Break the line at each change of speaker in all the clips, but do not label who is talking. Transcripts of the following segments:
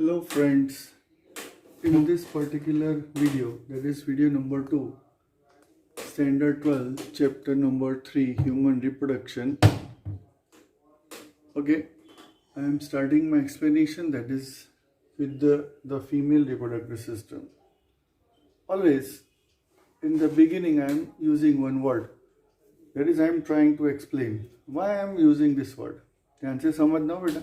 Hello friends, in this particular video, that is video number 2, standard 12, chapter number 3, human reproduction. Okay, I am starting my explanation, that is with the female reproductive system. Always in the beginning I am using one word, that is I am trying to explain why I am using this word. ध्यान से समझना बेटा,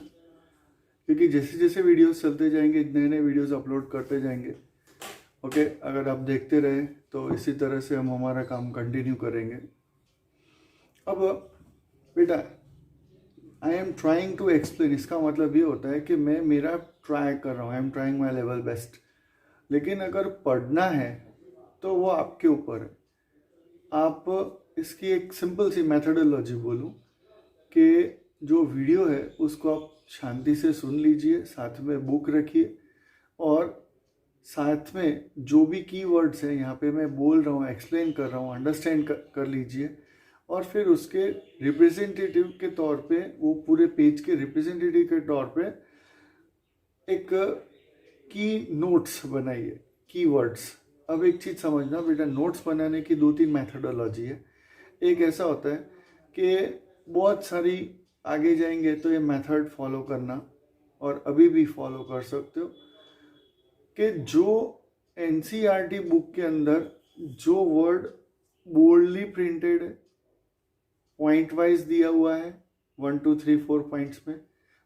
क्योंकि जैसे जैसे videos चलते जाएंगे नए नए वीडियोस अपलोड करते जाएंगे. ओके, अगर आप देखते रहे तो इसी तरह से हम हमारा काम कंटिन्यू करेंगे. अब बेटा, I am trying to explain, इसका मतलब ये होता है कि मैं मेरा ट्राई कर रहा हूँ, आई am trying my level best. लेकिन अगर पढ़ना है तो वो आपके ऊपर है. आप इसकी एक सिंपल सी मेथडोलॉजी बोलूँ कि जो वीडियो है उसको आप शांति से सुन लीजिए, साथ में बुक रखिए और साथ में जो भी कीवर्ड्स हैं यहाँ पे मैं बोल रहा हूँ, एक्सप्लेन कर रहा हूँ, अंडरस्टैंड कर लीजिए. और फिर उसके रिप्रेजेंटेटिव के तौर पे, वो पूरे पेज के रिप्रेजेंटेटिव के तौर पे एक की नोट्स बनाइए, कीवर्ड्स. अब एक चीज़ समझना बेटा, नोट्स बनाने की 2-3 मैथडोलॉजी है. एक ऐसा होता है कि बहुत सारी आगे जाएंगे तो ये मेथड फॉलो करना, और अभी भी फॉलो कर सकते हो, कि जो एनसीईआरटी बुक के अंदर जो वर्ड बोल्डली प्रिंटेड है, पॉइंट वाइज दिया हुआ है 1 2 3 4 पॉइंट्स में,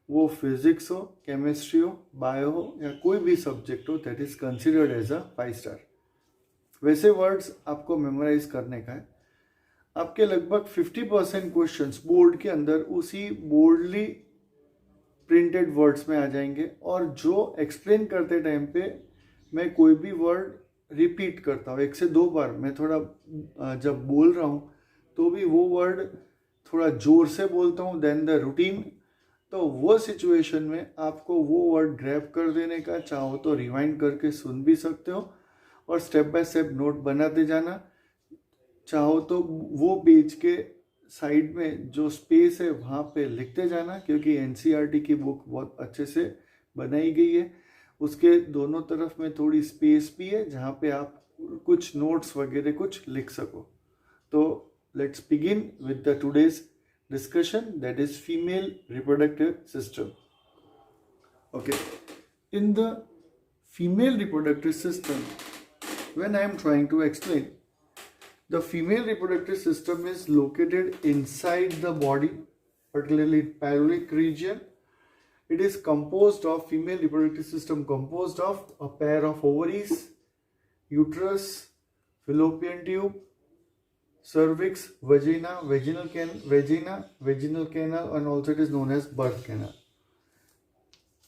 वो फिजिक्स हो, केमिस्ट्री हो, बायो हो या कोई भी सब्जेक्ट हो, that is considered as a 5 star. वैसे वर्ड्स आपको मेमोराइज करने का है. आपके लगभग 50% क्वेश्चंस बोर्ड के अंदर उसी बोल्डली प्रिंटेड वर्ड्स में आ जाएंगे. और जो एक्सप्लेन करते टाइम पे मैं कोई भी वर्ड रिपीट करता हूँ 1 से 2 बार, मैं थोड़ा जब बोल रहा हूँ तो भी वो वर्ड थोड़ा जोर से बोलता हूँ देन द रूटीन. तो वो सिचुएशन में आपको वो वर्ड ग्रैब कर देने का, चाहो तो रिवाइंड करके सुन भी सकते हो और स्टेप बाय स्टेप नोट बनाते जाना. चाहो तो वो पेज के साइड में जो स्पेस है वहाँ पे लिखते जाना, क्योंकि एनसीईआरटी की बुक बहुत अच्छे से बनाई गई है. उसके दोनों तरफ में थोड़ी स्पेस भी है जहाँ पे आप कुछ नोट्स वगैरह कुछ लिख सको. तो let's begin with the today's discussion, that is female reproductive system. Okay, in the female reproductive system, when I am trying to explain, the female reproductive system is located inside the body, particularly pelvic region. It is composed of, female reproductive system composed of a pair of ovaries, uterus, fallopian tube, cervix, vagina, vaginal canal, and also it is known as birth canal.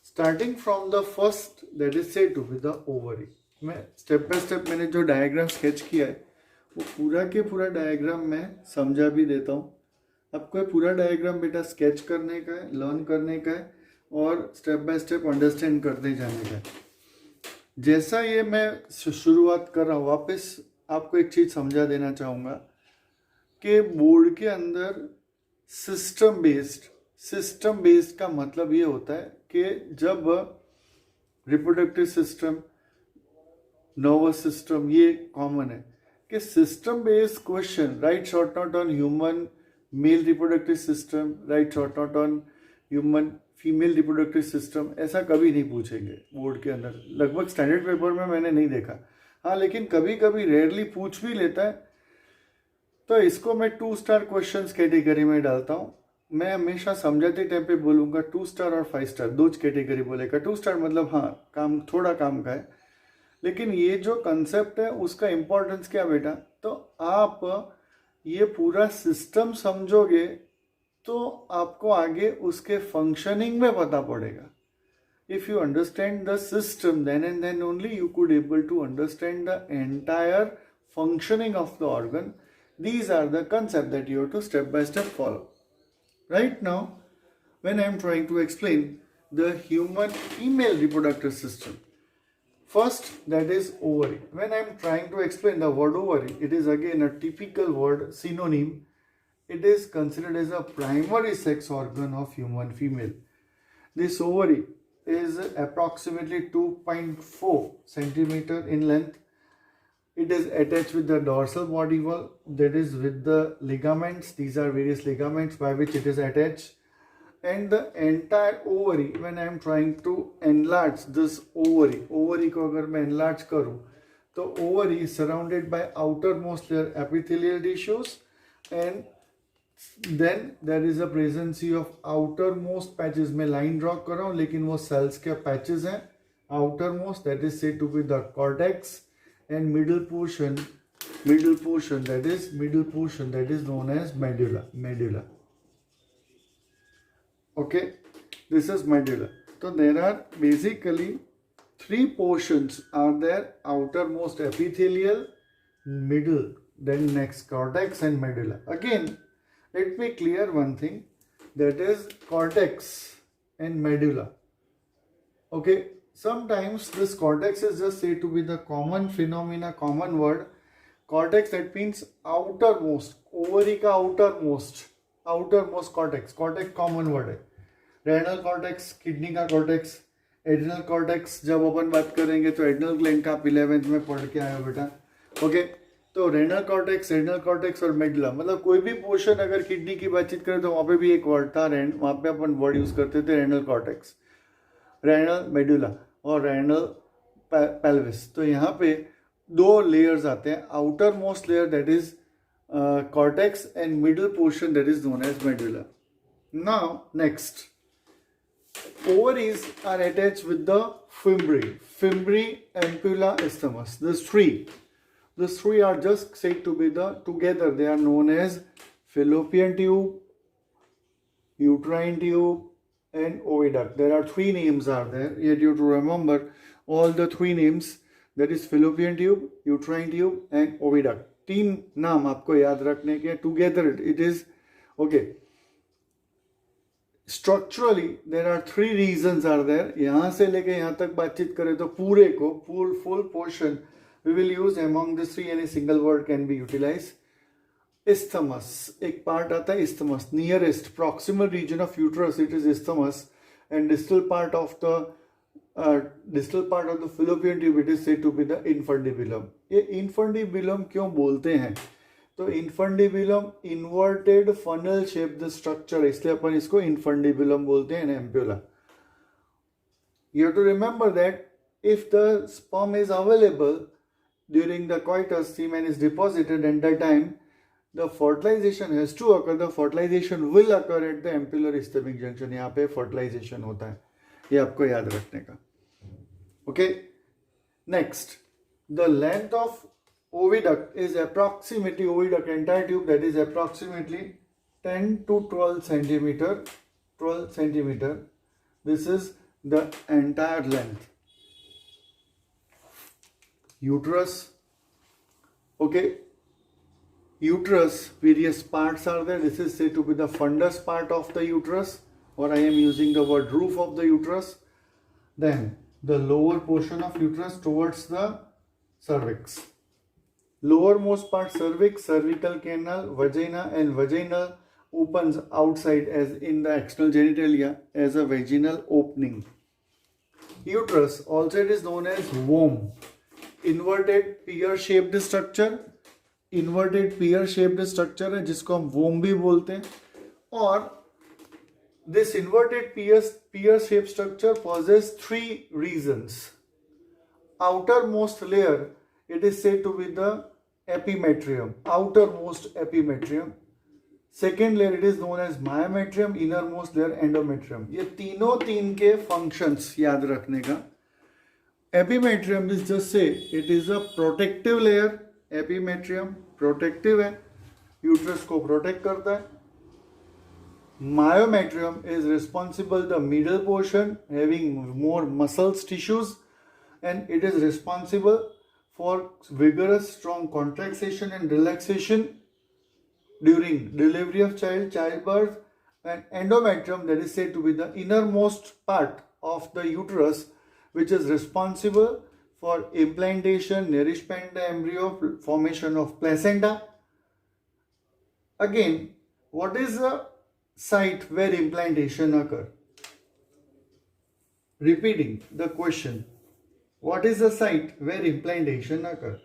Starting from the first, that is said to be the ovary. मैं step by step मैंने जो diagram sketch किया है वो पूरा के पूरा diagram मैं समझा भी देता हूँ. आपको ये पूरा डायग्राम बेटा स्केच करने का है, लर्न करने का है और स्टेप बाय स्टेप अंडरस्टैंड करते जाने का है. जैसा ये मैं शुरुआत कर रहा हूँ, वापस आपको एक चीज़ समझा देना चाहूँगा कि बोर्ड के अंदर सिस्टम बेस्ड का मतलब ये होता है कि जब रिप्रोडक्टिव सिस्टम, नर्वस सिस्टम, ये कॉमन है कि system based question, right short note on human male reproductive system, right short note on human female reproductive system, ऐसा कभी नहीं पूछेंगे बोर्ड के अंदर. लगभग स्टैंडर्ड पेपर में मैंने नहीं देखा. हाँ, लेकिन कभी कभी रेयरली पूछ भी लेता है. तो इसको मैं 2 स्टार क्वेश्चंस कैटेगरी में डालता हूँ. मैं हमेशा समझाते टाइम पे बोलूँगा 2 स्टार और 5 स्टार, 2 कैटेगरी बोलेगा. 2 स्टार मतलब हाँ, काम थोड़ा काम का है, लेकिन ये जो कंसेप्ट है उसका इम्पोर्टेंस क्या बेटा, तो आप ये पूरा सिस्टम समझोगे तो आपको आगे उसके फंक्शनिंग में पता पड़ेगा. If you understand the system, then and then only you could able to understand the entire functioning of the organ. These are the concepts that you have to step by step follow. Right now, when I am trying to explain the human female reproductive system, first, that is ovary. When I am trying to explain the word ovary, it is again a typical word, synonym. It is considered as a primary sex organ of human female. This ovary is approximately 2.4 centimeter in length. It is attached with the dorsal body wall, that is with the ligaments. These are various ligaments by which it is attached. And the entire ovary, when I am trying to enlarge this ovary को अगर मैं enlarge करूँ, तो ovary is surrounded by outermost layer epithelial tissues, and then there is a presence of outermost patches. मैं line draw कर रहा हूँ लेकिन वो cells के patches हैं. Outermost, that is said to be the cortex, and middle portion that is known as medulla. Okay, this is medulla. So there are basically three portions are there: outermost epithelial, middle, then next cortex and medulla. Again, let me clear one thing, that is cortex and medulla. Okay, sometimes this cortex is just said to be the common phenomena, common word. Cortex, that means outermost, ovary का outermost cortex common word है. Renal cortex, kidney का cortex, adrenal cortex जब अपन बात करेंगे तो adrenal gland का आप 11th में पढ़ के आए हो बेटा. ओके, तो रेनल कॉर्टेक्स और मेडुला, मतलब कोई भी पोर्शन अगर किडनी की बातचीत करें तो वहाँ पे भी एक वर्ड था, वहाँ पे अपन वर्ड यूज करते थे रेनल कॉर्टेक्स, रेनल मेडुला और रेनल पेल्विस. तो यहाँ पे दो लेयर्स आते हैं, outer most layer that is cortex and middle portion that is known as medulla. Now next, ovaries are attached with the fimbriae, ampulla, isthmus. These three are just said to be together. They are known as fallopian tube, uterine tube, and oviduct. There are three names are there. Yet you to remember all the three names. That is fallopian tube, uterine tube, and oviduct. तीन नाम आपको याद रखने के. Together it is okay. Structurally there are three reasons are there. यहां से लेके यहां तक बातचीत करें तो पूरे को full portion we will use among the three, any single word can be utilize. isthmus, एक पार्ट आता है isthmus, nearest proximal region of uterus, it is isthmus, and distal part of the fallopian tube, it is said to be the infundibulum. ये infundibulum क्यों बोलते हैं? तो infundibulum inverted funnel shaped structure, इसलिए अपन इसको infundibulum बोलते हैं, ampulla. You have to remember that if the sperm is available during the coitus, semen is deposited, and that time the fertilization has to occur. The fertilization will occur at the ampullar ischemic junction. यहाँ पे fertilization होता है, ये आपको याद रखने का. Okay, next, the length of oviduct is approximately, oviduct entire tube, that is approximately 10 to 12 centimeter. This is the entire length. Uterus, okay, uterus, various parts are there. This is said to be the fundus part of the uterus, or I am using the word roof of the uterus. Then the lower portion of uterus towards the cervix. Lowermost part cervix, cervical canal, vagina, and vaginal opens outside as in the external genitalia as a vaginal opening. Uterus, also it is known as womb. Inverted pear-shaped structure, है जिसको हम womb भी बोलते हैं. और this inverted pear-shaped structure possesses three reasons. Outermost layer, it is said to be the epimetrium, outermost epimetrium. Second layer, it is known as myometrium, innermost layer endometrium. ये तीन के functions याद रखने का. Epimetrium is just say it is a protective layer. Epimetrium protective है, uterus को protect करता है. Myometrium is responsible the middle portion having more muscles, tissues, and it is responsible for vigorous strong contraction and relaxation during delivery of childbirth. And endometrium, that is said to be the innermost part of the uterus, which is responsible for implantation, nourishment, the embryo, formation of placenta. Again, what is the site where implantation occur? repeating the question, what is the site where implantation occur?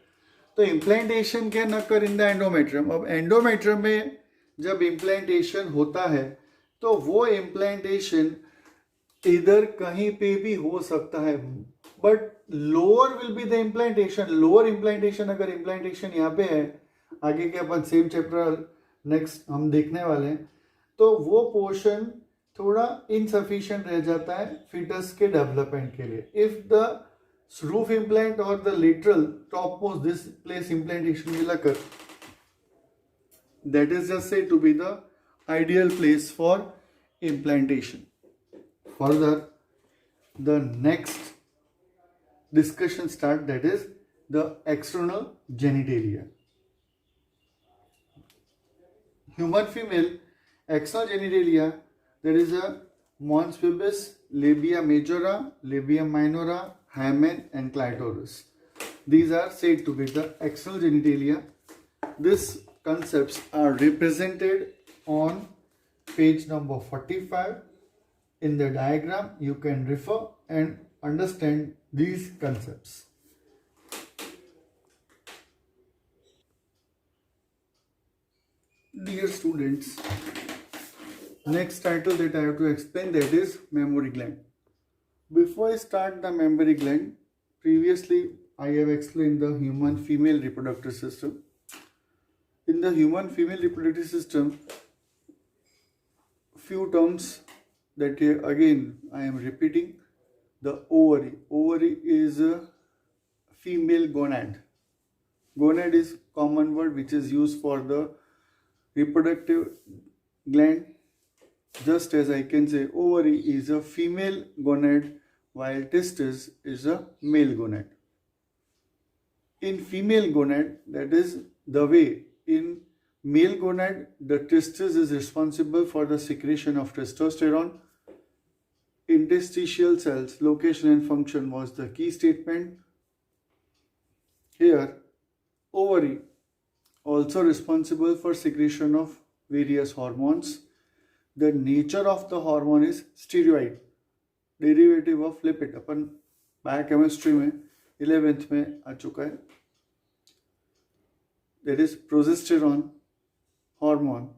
तो implantation can occur in the endometrium. अब endometrium में जब implantation होता है तो वो implantation इधर कहीं पे भी हो सकता है, but lower will be the implantation. Lower implantation, अगर इम्प्लांटेशन यहाँ पे है, आगे के अपन सेम चैप्टर नेक्स्ट हम देखने वाले हैं, तो वो पोर्शन थोड़ा इनसफिशिएंट रह जाता है फिटस के डेवलपमेंट के लिए. इफ द रूफ इम्प्लांट और the lateral top most this place implantation will occur, that is just said to be the ideal place for implantation. Further, the next discussion start, that is the external genitalia. Human female external genitalia, there is a mons pubis, labia majora, labia minora, hymen and clitoris. These are said to be the external genitalia. These concepts are represented on page number 45. In the diagram, you can refer and understand these concepts. Dear students, next title that I have to explain, that is mammary gland. Before I start the mammary gland, previously I have explained the human female reproductive system. In the human female reproductive system, few terms that again I am repeating. The ovary. Ovary is a female gonad. Gonad is common word which is used for the reproductive gland. Just as I can say ovary is a female gonad while testis is a male gonad. In female gonad, that is the way in male gonad, the testis is responsible for the secretion of testosterone. Interstitial cells, location and function was the key statement. Here, ovary also responsible for secretion of various hormones. The nature of the hormone is steroid, derivative of lipid. Upon biochemistry में 11th में आ चुका है. That is progesterone hormone,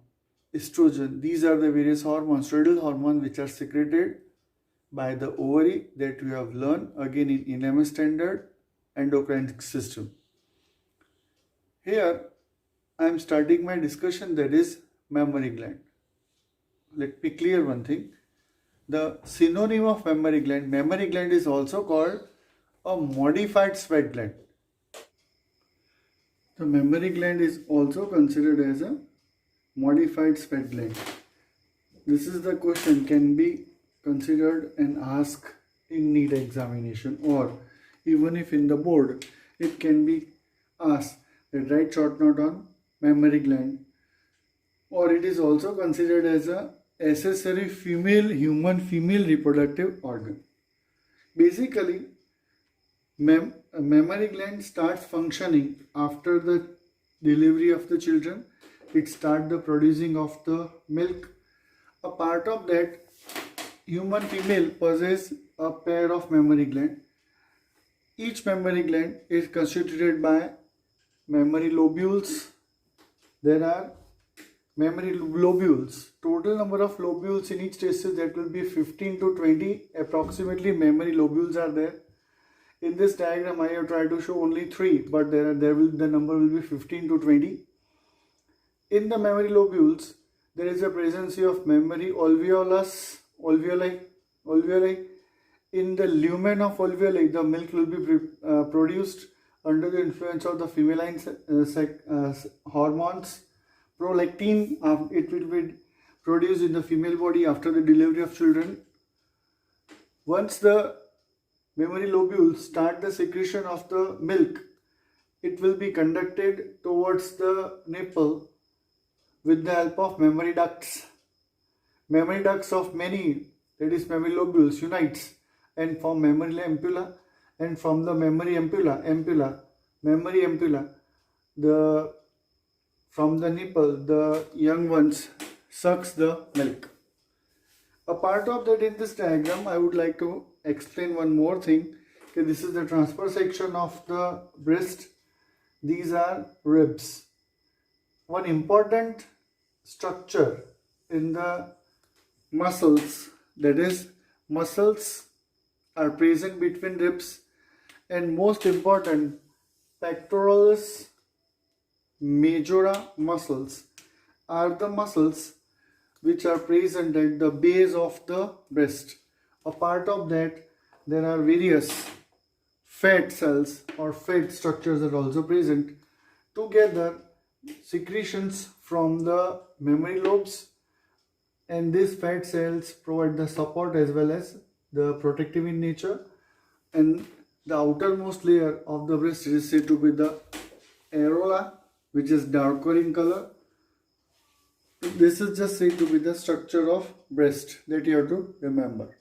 estrogen. These are the various hormones, steroidal hormones, which are secreted by the ovary that we have learned again in 11th standard endocrine system. Here I am starting my discussion, that is mammary gland. Let me clear one thing. The synonym of mammary gland is also called a modified sweat gland. The mammary gland is also considered as a modified sweat gland. This is the question can be considered and asked in NEET examination, or even if in the board it can be asked that write short note on mammary gland, or it is also considered as a accessory human female reproductive organ. Basically, mammary gland starts functioning after the delivery of the children. It starts the producing of the milk. A part of that, human female possesses a pair of mammary gland. Each mammary gland is constituted by mammary lobules. There are mammary lobules. Total number of lobules in each testis, that will be 15 to 20 approximately mammary lobules are there. In this diagram I have tried to show only 3, but the number will be 15 to 20. In the mammary lobules, there is a presence of mammary alveoli. In the lumen of alveoli, the milk will be produced under the influence of the feminine hormones. Prolactin, it will be produced in the female body after the delivery of children. Once the mammary lobules start the secretion of the milk, it will be conducted towards the nipple with the help of mammary ducts. Mammary ducts of many, that is mammary lobules, unites and form mammary ampulla, and from the mammary ampulla, from the nipple, the young ones sucks the milk. A part of that, in this diagram, I would like to explain one more thing. Okay, this is the transverse section of the breast. These are ribs. One important structure in the muscles, that is, muscles are present between ribs, and most important, pectoralis majora muscles are the muscles which are present at the base of the breast. A part of that, there are various fat cells or fat structures are also present. Together, secretions from the mammary lobes, and these fat cells provide the support as well as the protective in nature. And the outermost layer of the breast is said to be the areola, which is darker in color. This is just said to be the structure of breast that you have to remember.